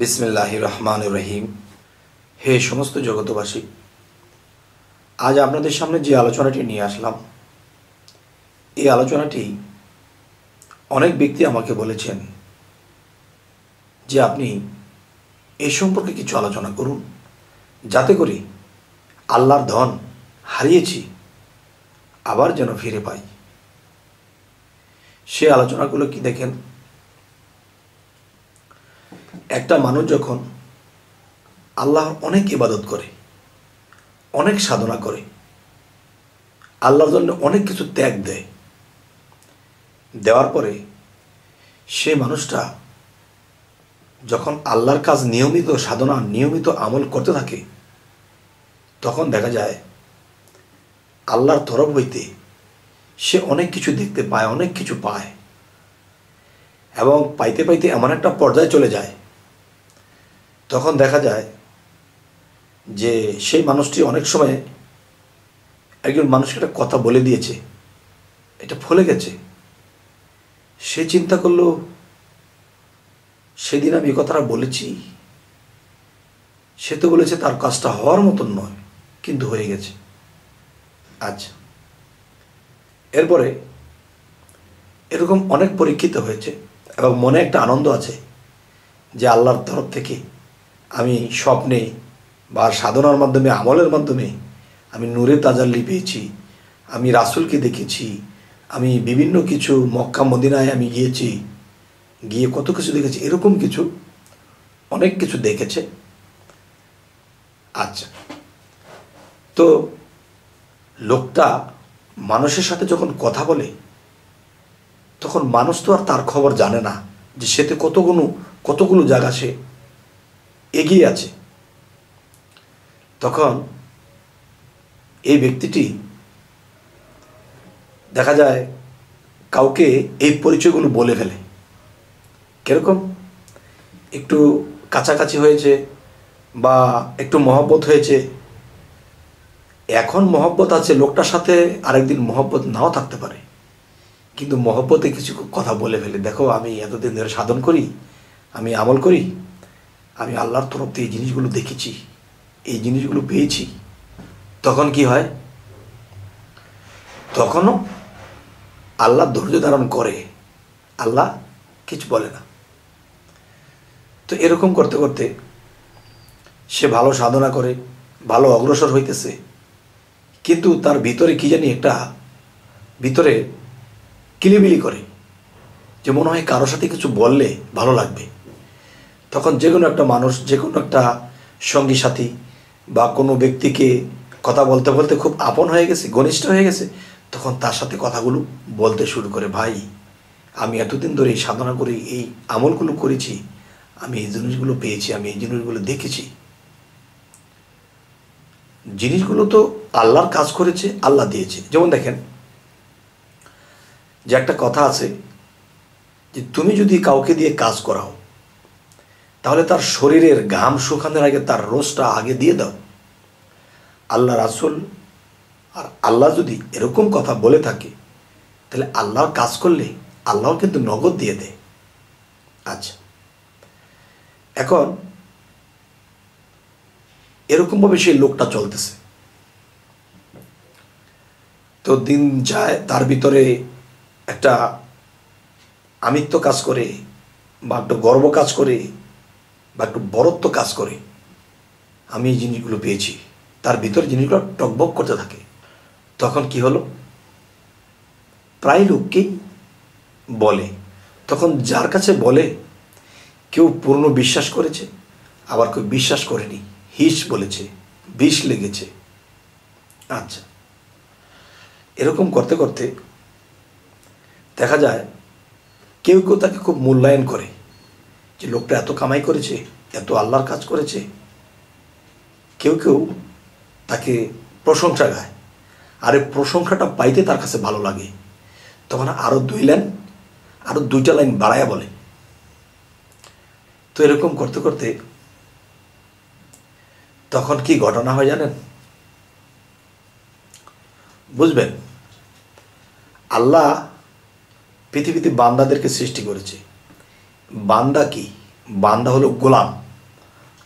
বিসমিল্লাহির রহমানির রহিম। হে সমস্ত জগতবাসী, আজ আপনাদের সামনে যে আলোচনাটি নিয়ে আসলাম, এই আলোচনাটি অনেক ব্যক্তি আমাকে বলেছেন যে আপনি এ সম্পর্কে কিছু আলোচনা করুন, যাতে করে আল্লাহর ধন হারিয়েছি আবার যেন ফিরে পাই। সে আলোচনাগুলো কি দেখেন, একটা মানুষ যখন আল্লাহর অনেক ইবাদত করে, অনেক সাধনা করে, আল্লাহর জন্য অনেক কিছু ত্যাগ দেয়, দেওয়ার পরে সে মানুষটা যখন আল্লাহর কাজ নিয়মিত সাধনা নিয়মিত আমল করতে থাকে, তখন দেখা যায় আল্লাহর তরফ হইতে সে অনেক কিছু দেখতে পায়, অনেক কিছু পায়, এবং পাইতে পাইতে এমন একটা পর্যায়ে চলে যায়, তখন দেখা যায় যে সেই মানুষটি অনেক সময় একজন মানুষকে একটা কথা বলে দিয়েছে, এটা ফলে গেছে। সে চিন্তা করলো, সেদিন আমি এই কথাটা বলেছি, সে তো বলেছে তার কাজটা হওয়ার মতন নয়, কিন্তু হয়ে গেছে। আচ্ছা, এরপরে এরকম অনেক পরীক্ষিত হয়েছে এবং মনে একটা আনন্দ আছে যে আল্লাহর তরফ থেকে আমি স্বপ্নে বা সাধনার মাধ্যমে আমলের মাধ্যমে আমি নূরে তাজাল্লি পেয়েছি, আমি রাসূলকে দেখেছি, আমি বিভিন্ন কিছু মক্কা মদিনায় আমি গিয়েছি, গিয়ে কত কিছু দেখেছি, এরকম কিছু অনেক কিছু দেখেছে। আচ্ছা, তো লোকটা মানুষের সাথে যখন কথা বলে, তখন মানুষ তো আর তার খবর জানে না যে সেতে কতগুলো জায়গা সে এগিয়ে আছে। তখন এই ব্যক্তিটি দেখা যায় কাউকে এই পরিচয়গুলো বলে ফেলে। কিরকম? একটু কাছাকাছি হয়েছে বা একটু মহব্বত হয়েছে, এখন মহব্বত আছে লোকটার সাথে, আরেকদিন মহব্বত নাও থাকতে পারে, কিন্তু মহব্বতে কিছু কথা বলে ফেলে, দেখো আমি এতদিন ধরে সাধন করি, আমি আমল করি, আমি আল্লাহর তরফ থেকে এই জিনিসগুলো দেখেছি, এই জিনিসগুলো পেয়েছি। তখন কি হয়? তখনও আল্লাহ ধৈর্য ধারণ করে, আল্লাহ কিছু বলে না। তো এরকম করতে করতে সে ভালো সাধনা করে, ভালো অগ্রসর হইতেছে, কিন্তু তার ভিতরে কি জানি একটা ভিতরে কিলিবিলি করে, যে মনে হয় কারোর সাথে কিছু বললে ভালো লাগবে। তখন যে কোনো একটা মানুষ, যে কোনো একটা সঙ্গী সাথী বা কোনো ব্যক্তিকে কথা বলতে বলতে খুব আপন হয়ে গেছে, ঘনিষ্ঠ হয়ে গেছে, তখন তার সাথে কথাগুলো বলতে শুরু করে, ভাই আমি এতদিন ধরে এই সাধনা করে এই আমলগুলো করেছি, আমি এই জিনিসগুলো পেয়েছি, আমি এই জিনিসগুলো দেখেছি। জিনিসগুলো তো আল্লাহর কাজ করেছে, আল্লাহ দিয়েছে। যেমন দেখেন, যে একটা কথা আছে যে তুমি যদি কাউকে দিয়ে কাজ করাও, তাহলে তার শরীরের ঘাম শুকানোর আগে তার রোজটা আগে দিয়ে দাও। আল্লাহ রাসূল আর আল্লাহ যদি এরকম কথা বলে থাকে, তাহলে আল্লাহর কাজ করলে আল্লাহ কিন্তু নগদ দিয়ে দেয়। আচ্ছা, এখন এরকমভাবে সেই লোকটা চলতেছে, তো দিন যায়, তার ভিতরে একটা আমিত্ব কাজ করে, বা একটু গর্ব কাজ করে, বা একটু বরত্ব কাজ করে, আমি এই জিনিসগুলো পেয়েছি, তার ভিতরে জিনিসগুলো টকবক করতে থাকে। তখন কি হলো, প্রায় লোককেই বলে। তখন যার কাছে বলে, কেউ পূর্ণ বিশ্বাস করেছে, আবার কেউ বিশ্বাস করেনি, হিস বলেছে, বিষ লেগেছে। আচ্ছা, এরকম করতে করতে দেখা যায় কেউ কেউ তাকে খুব মূল্যায়ন করে, যে লোকটা এত কামাই করেছে, এত আল্লাহর কাজ করেছে। কেউ কেউ তাকে প্রশংসা গায়, আর এই প্রশংসাটা পাইতে তার কাছে ভালো লাগে, তখন আরও 2 লাইন, আরও 2টা লাইন বাড়ায়া বলে। তো এরকম করতে করতে তখন কি ঘটনা হয় জানেন? বুঝবেন, আল্লাহ পৃথিবীতে বান্দাদেরকে সৃষ্টি করেছে। বান্দা কি? বান্দা হলো গোলাম,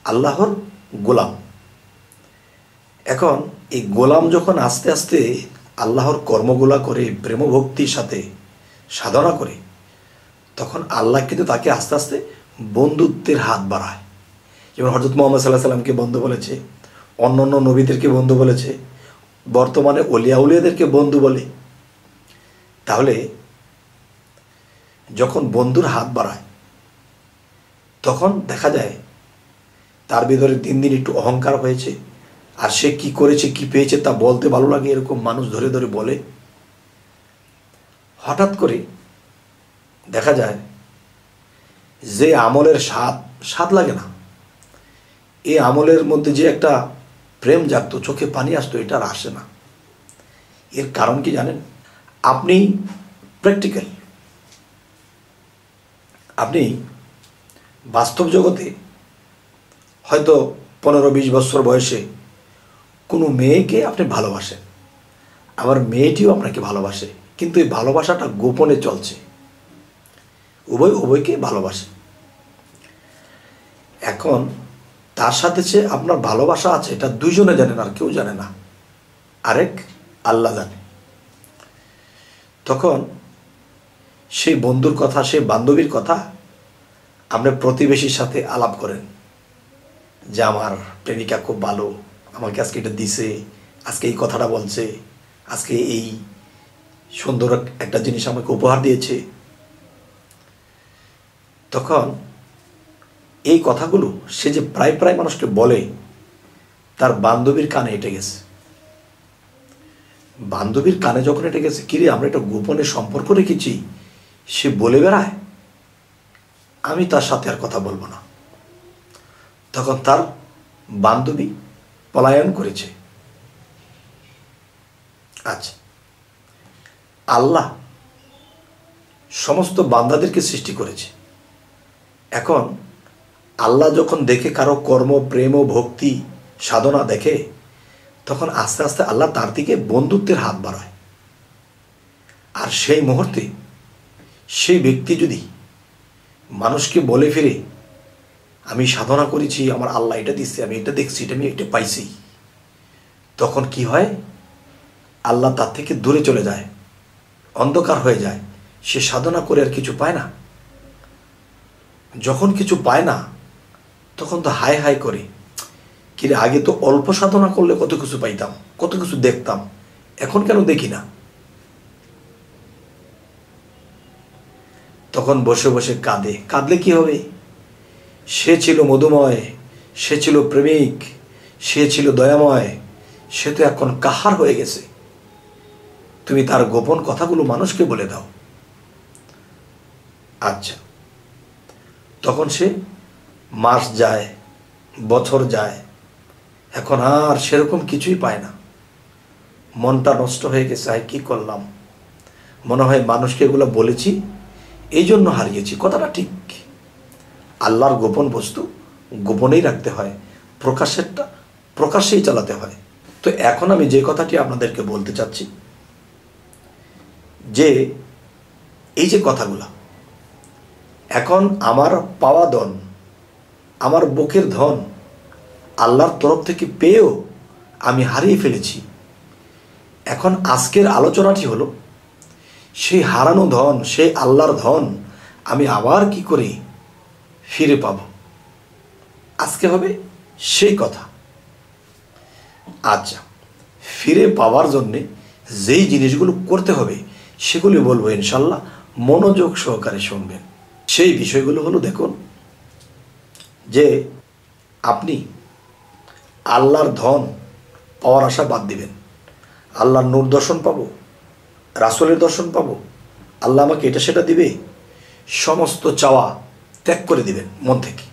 আল্লাহর গোলাম। এখন এই গোলাম যখন আস্তে আস্তে আল্লাহর কর্মগুলা করে প্রেম ভক্তির সাথে সাধনা করে, তখন আল্লাহ কিন্তু তাকে আস্তে আস্তে বন্ধুত্বের হাত বাড়ায়। যেমন হযরত মুহাম্মদ সাল্লাল্লাহু আলাইহি সাল্লামকে বন্ধু বলেছে, অন্য অন্য নবীদেরকে বন্ধু বলেছে, বর্তমানে ওলিয়া উলিয়াদেরকে বন্ধু বলে। তাহলে যখন বন্ধুর হাত বাড়ায় তখন দেখা যায় তার ভিতরে দিন দিন একটু অহংকার হয়েছে, আর সে কি করেছে কি পেয়েছে তা বলতে ভালো লাগে, এরকম মানুষ ধরে ধরে বলে। হঠাৎ করে দেখা যায় যে আমলের স্বাদ লাগে না, এই আমলের মধ্যে যে একটা প্রেম জাগতো, চোখে পানি আসতো, এটা আর আসে না। এর কারণ কি জানেন? আপনি প্র্যাকটিক্যাল, আপনি বাস্তব জগতে হয়তো 15-20 বছর বয়সে কোনো মেয়েকে আপনি ভালোবাসেন, আবার মেয়েটিও আপনাকে ভালোবাসে, কিন্তু এই ভালোবাসাটা গোপনে চলছে, উভয়কে ভালোবাসে। এখন তার সাথে যে আপনার ভালোবাসা আছে এটা দুইজনে জানেন, আর কেউ জানে না, আরেক আল্লাহ জানে। তখন সেই বন্ধুর কথা, সেই বান্ধবীর কথা আপনি প্রতিবেশীর সাথে আলাপ করেন যে আমার প্রেমিকা খুব ভালো, আমাকে আজকে এটা দিছে, আজকে এই কথাটা বলছে, আজকে এই সুন্দর একটা জিনিস আমাকে উপহার দিয়েছে। তখন এই কথাগুলো সে যে প্রায় প্রায় মানুষকে বলে, তার বান্ধবীর কানে এঁটে গেছে। বান্ধবীর কানে যখন এঁটে গেছে, কিরে আমরা একটা গোপনে সম্পর্ক রেখেছি, সে বলে বেড়ায় আমি তার সাথে আর কথা বলবো না। তখন তার বান্ধবী পলায়ন করেছে। আচ্ছা, আল্লাহ সমস্ত বান্দাদেরকে সৃষ্টি করেছে। এখন আল্লাহ যখন দেখে কারো কর্ম, প্রেম ও ভক্তি সাধনা দেখে, তখন আস্তে আস্তে আল্লাহ তার দিকে বন্ধুত্বের হাত বাড়ায়। আর সেই মুহূর্তে সেই ব্যক্তি যদি মানুষকে বলে ফিরে আমি সাধনা করেছি, আমার আল্লাহ এটা দিচ্ছে, আমি এটা দেখছি, এটা আমি এটা পাইছি, তখন কি হয়? আল্লাহ তার থেকে দূরে চলে যায়, অন্ধকার হয়ে যায়, সে সাধনা করে আর কিছু পায় না। যখন কিছু পায় না তখন তো হায় হায় করে, কিরে আগে তো অল্প সাধনা করলে কত কিছু পাইতাম, কত কিছু দেখতাম, এখন কেন দেখি না? তখন বসে বসে কাঁদে। কাঁদলে কি হবে? সে ছিল মধুময়, সে ছিল প্রেমিক, সে ছিল দয়াময়, সে তো এখন কাহার হয়ে গেছে। তুমি তার গোপন কথাগুলো মানুষকে বলে দাও। আচ্ছা, তখন সে মাস যায়, বছর যায়, এখন আর সেরকম কিছুই পায় না। মনটা নষ্ট হয়ে গেছে, আর কি করলাম, মনে হয় মানুষকে এগুলো বলেছি এই জন্য হারিয়েছি। কথাটা ঠিক, আল্লাহর গোপন বস্তু গোপনেই রাখতে হয়, প্রকাশেরটা প্রকাশ্যেই চালাতে হয়। তো এখন আমি যে কথাটি আপনাদেরকে বলতে চাচ্ছি, যে এই যে কথাগুলা, এখন আমার পাওয়া ধন, আমার বুকের ধন আল্লাহর তরফ থেকে পেয়েও আমি হারিয়ে ফেলেছি। এখন আজকের আলোচনাটি হলো সেই হারানো ধন, সেই আল্লাহর ধন আমি আবার কি করে ফিরে পাব। আজকে হবে সেই কথা। আচ্ছা, ফিরে পাওয়ার জন্যে যেই জিনিসগুলো করতে হবে সেগুলি বলবো ইনশাল্লাহ, মনোযোগ সহকারে শুনবেন। সেই বিষয়গুলো হলো, দেখুন, যে আপনি আল্লাহর ধন পাওয়ার আশা বাদ দিবেন। আল্লাহর নূর দর্শন পাবো, রাসূলের দর্শন পাবো, আল্লাহ আমাকে এটা সেটা দিবে, সমস্ত চাওয়া ত্যাগ করে দিবেন মন থেকে।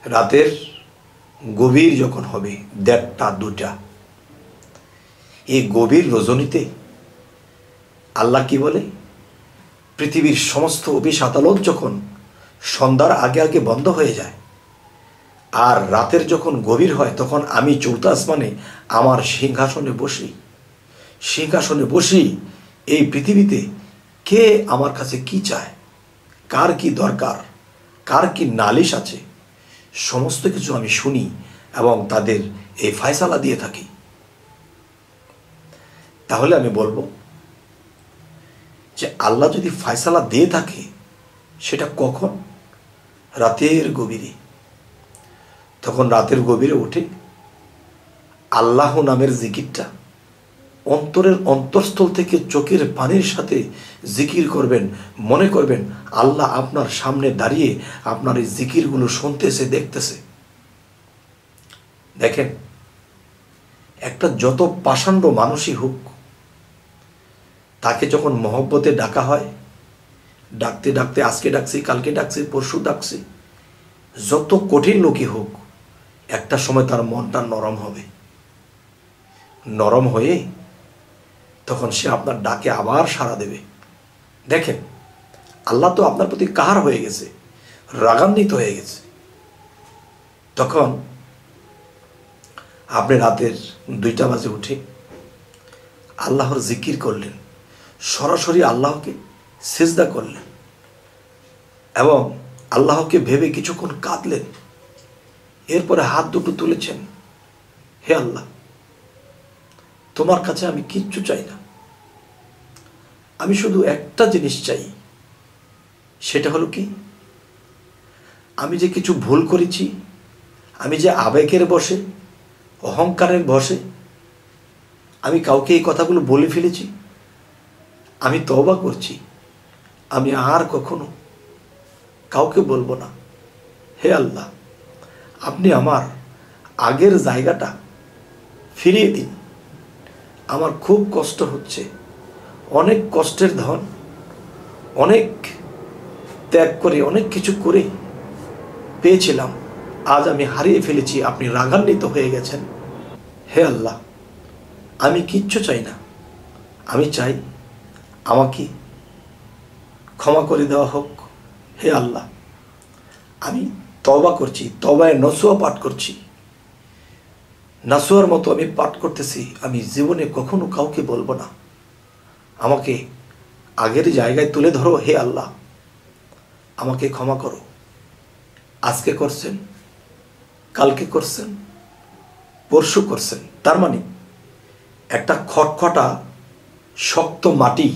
রাতের গভীর যখন হবে 1:30 2টা, এই গভীর রজনীতে আল্লাহ কি বলে, পৃথিবীর সমস্ত অফিস আদালত যখন সন্ধ্যার আগে আগে বন্ধ হয়ে যায়, আর রাতের যখন গভীর হয়, তখন আমি চৌথ আসমানে আমার সিংহাসনে বসি এই পৃথিবীতে কে আমার কাছে কি চায়, কার কি দরকার, কার কি নালিশ আছে, সমস্ত কিছু আমি শুনি এবং তাদের এই ফয়সালা দিয়ে থাকি। তাহলে আমি বলবো যে আল্লাহ যদি ফয়সালা দিয়ে থাকে, সেটা কখন? রাতের গভীরে। তখন রাতের গভীরে উঠে আল্লাহ নামের জিকিরটা অন্তরের অন্তঃস্থল থেকে চোখের পানির সাথে জিকির করবেন। মনে করবেন আল্লাহ আপনার সামনে দাঁড়িয়ে আপনার এই জিকিরগুলো শুনতেছে, দেখতেছে। দেখেন, একটা যত পাষাণ্ড মানুষই হোক, তাকে যখন মহব্বতে ডাকা হয়, ডাকতে ডাকতে আজকে ডাকছি, কালকে ডাকছি, পরশু ডাকছি, যত কঠিন লোকই হোক, একটা সময় তার মনটা নরম হবে। নরম হয়ে তখন সে আপনার ডাকে আবার সাড়া দেবে। দেখেন, আল্লাহ তো আপনার প্রতি কাহার হয়ে গেছে, রাগান্বিত হয়ে গেছে। তখন আপনি রাতের 2টা বাজে উঠে আল্লাহর জিকির করলেন, সরাসরি আল্লাহকে সিজদা করলেন এবং আল্লাহকে ভেবে কিছুক্ষণ কাঁদলেন। এরপরে হাত দুটো তুলেছেন, হে আল্লাহ, তোমার কাছে আমি কিচ্ছু চাই না, আমি শুধু একটা জিনিস চাই। সেটা হলো কি, আমি যে কিছু ভুল করেছি, আমি যে আবেগের বশে, অহংকারের বশে আমি কাউকে এই কথাগুলো বলে ফেলেছি, আমি তওবা করছি, আমি আর কখনো কাউকে বলবো না। হে আল্লাহ, আপনি আমার আগের জায়গাটা ফিরিয়ে দিন। আমার খুব কষ্ট হচ্ছে, অনেক কষ্টের ধন, অনেক ত্যাগ করে, অনেক কিছু করে পেয়েছিলাম, আজ আমি হারিয়ে ফেলেছি, আপনি রাগান্বিত হয়ে গেছেন। হে আল্লাহ, আমি কিচ্ছু চাই না, আমি চাই আমাকে ক্ষমা করে দেওয়া হোক। হে আল্লাহ, আমি তওবা করছি, তওবায়ে নসুয়া পাঠ করছি, নাসুয়ার মতো আমি পাঠ করতেছি, আমি জীবনে কখনো কাউকে বলবো না, আমাকে আগের জায়গায় তুলে ধরো। হে আল্লাহ, আমাকে ক্ষমা করো। আজকে করছেন, কালকে করছেন, পরশু করছেন, তার মানে একটা খটখটা শক্ত মাটি,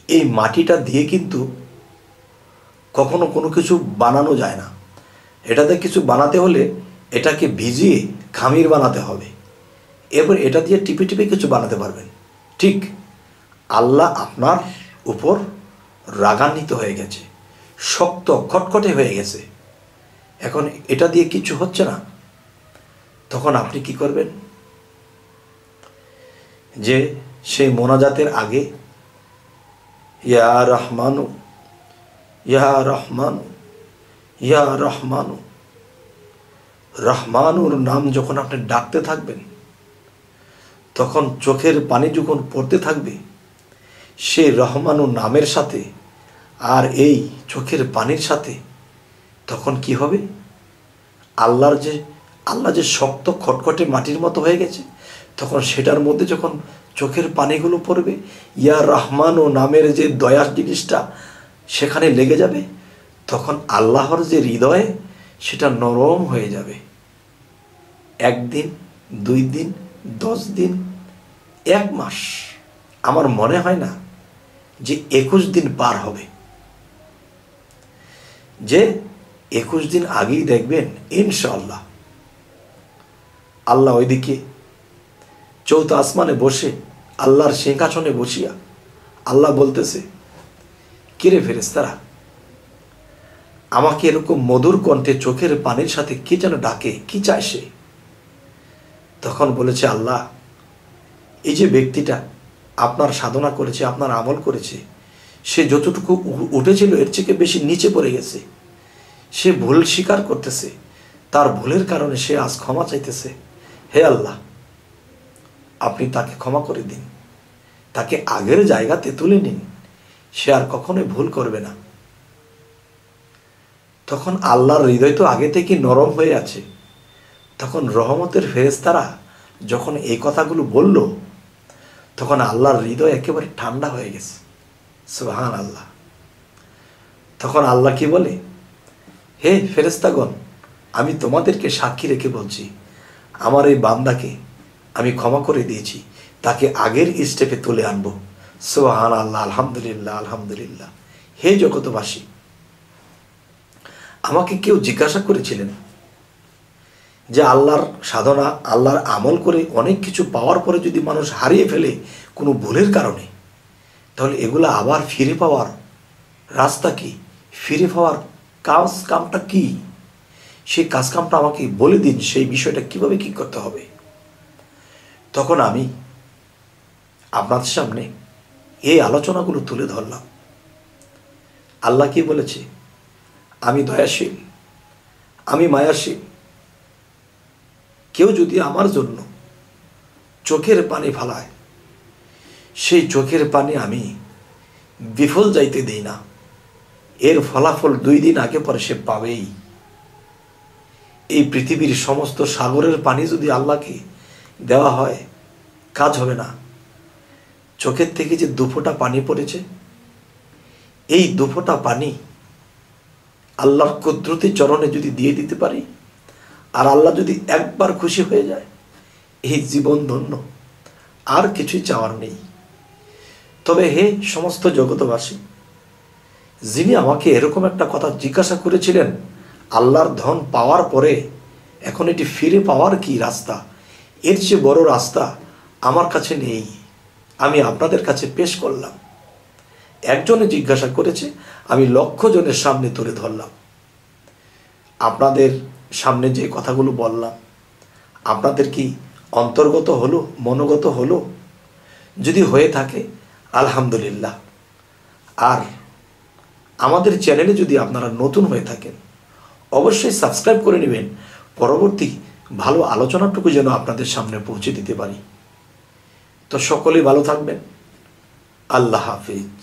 এই মাটিটা দিয়ে কিন্তু কখনো কোনো কিছু বানানো যায় না। এটাতে কিছু বানাতে হলে এটাকে ভিজিয়ে খামির বানাতে হবে, এরপর এটা দিয়ে টিপে টিপে কিছু বানাতে পারবেন। ঠিক আল্লাহ আপনার উপর রাগান্বিত হয়ে গেছে, শক্ত খটখটে হয়ে গেছে, এখন এটা দিয়ে কিছু হচ্ছে না। তখন আপনি কি করবেন? যে সেই মোনাজাতের আগে ইয়া রহমানু, ইয়া রহমানু, ইয়া রহমানু, রহমানুর নাম যখন আপনি ডাকতে থাকবেন, তখন চোখের পানি যখন পড়তে থাকবে, সেই রহমানুর নামের সাথে আর এই চোখের পানির সাথে তখন কি হবে? আল্লাহ যে শক্ত খটখটে মাটির মতো হয়ে গেছে, তখন সেটার মধ্যে যখন চোখের পানিগুলো পড়বে, ইয়া রহমান ও নামের যে দয়ার জিনিসটা সেখানে লেগে যাবে, তখন আল্লাহর যে হৃদয় সেটা নরম হয়ে যাবে। 1 দিন, 2 দিন, 10 দিন, 1 মাস, আমার মনে হয় না যে 21 দিন পার হবে, যে 21 দিন আগেই দেখবেন ইনশাআল্লাহ আল্লাহ ওইদিকে 4th আসমানে বসে, আল্লাহর সিংহাসনে বসিয়া আল্লাহ বলতেছে, কিরে ফেরেশতারা, আমাকে এরকম মধুর কণ্ঠে চোখের পানির সাথে কি যেন ডাকে, কি চায় সে? তখন বলেছে আল্লাহ, এই যে ব্যক্তিটা আপনার সাধনা করেছে, আপনার আমল করেছে, সে যতটুকু উঠেছিল এর থেকে বেশি নিচে পড়ে গেছে, সে ভুল স্বীকার করতেছে, তার ভুলের কারণে সে আজ ক্ষমা চাইতেছে। হে আল্লাহ, আপনি তাকে ক্ষমা করে দিন, তাকে আগের জায়গাতে তুলে নিন, সে আর কখনোই ভুল করবে না। তখন আল্লাহর হৃদয় তো আগে থেকে নরম হয়ে আছে, তখন রহমতের ফেরেশতারা যখন এই কথাগুলো বলল, তখন আল্লাহর হৃদয় একেবারে ঠান্ডা হয়ে গেছে। সুবহান আল্লাহ। তখন আল্লাহ কি বলে, হে ফেরেশতাগণ, আমি তোমাদেরকে সাক্ষী রেখে বলছি, আমার এই বান্দাকে আমি ক্ষমা করে দিয়েছি, তাকে আগের স্টেপে তুলে আনবো। সুবহানাল্লাহ, আলহামদুলিল্লাহ, আলহামদুলিল্লাহ। হে জগতবাসী, আমাকে কেউ জিজ্ঞাসা করেছিলেন যে আল্লাহর সাধনা, আল্লাহর আমল করে অনেক কিছু পাওয়ার পরে যদি মানুষ হারিয়ে ফেলে কোনো ভুলের কারণে, তাহলে এগুলো আবার ফিরে পাওয়ার রাস্তা কি, ফিরে পাওয়ার কামটা কি, সেই কাজকামটা আমাকে বলে দিন, সেই বিষয়টা কিভাবে কি করতে হবে। তখন আমি আপনাদের সামনে এই আলোচনাগুলো তুলে ধরলাম। আল্লাহ কি বলেছে? আমি দয়াশীল, আমি মায়াশীল। কেউ যদি আমার জন্য চোখের পানি ফালায়, সেই চোখের পানি আমি বিফল যাইতে দিই না, এর ফলাফল 2 দিন আগে পরে সে পাবেই। এই পৃথিবীর সমস্ত সাগরের পানি যদি আল্লাহকে দেওয়া হয়, কাজ হবে না। চোখের থেকে যে 2 ফোঁটা পানি পড়েছে, এই 2 ফোঁটা পানি আল্লাহর কুদরতি চরণে যদি দিয়ে দিতে পারি, আর আল্লাহ যদি একবার খুশি হয়ে যায়, এই জীবন ধন্য, আর কিছুই চাওয়ার নেই। তবে হে সমস্ত জগতবাসী, যিনি আমাকে এরকম একটা কথা জিজ্ঞাসা করেছিলেন, আল্লাহর ধন পাওয়ার পরে এখন এটি ফিরে পাওয়ার কি রাস্তা, এর চেয়ে বড় রাস্তা আমার কাছে নেই, আমি আপনাদের কাছে পেশ করলাম। একজনে জিজ্ঞাসা করেছে, আমি লক্ষ জনের সামনে তুলে ধরলাম। আপনাদের সামনে যে কথাগুলো বললাম, আপনাদের কি অন্তর্গত হলো, মনোগত হলো? যদি হয়ে থাকে আলহামদুলিল্লাহ। আর আমাদের চ্যানেলে যদি আপনারা নতুন হয়ে থাকেন, অবশ্যই সাবস্ক্রাইব করে নেবেন, পরবর্তী ভালো আলোচনাটুকু যেন আপনাদের সামনে পৌঁছে দিতে পারি। তো সকলেই ভালো থাকবেন। আল্লাহ হাফিজ।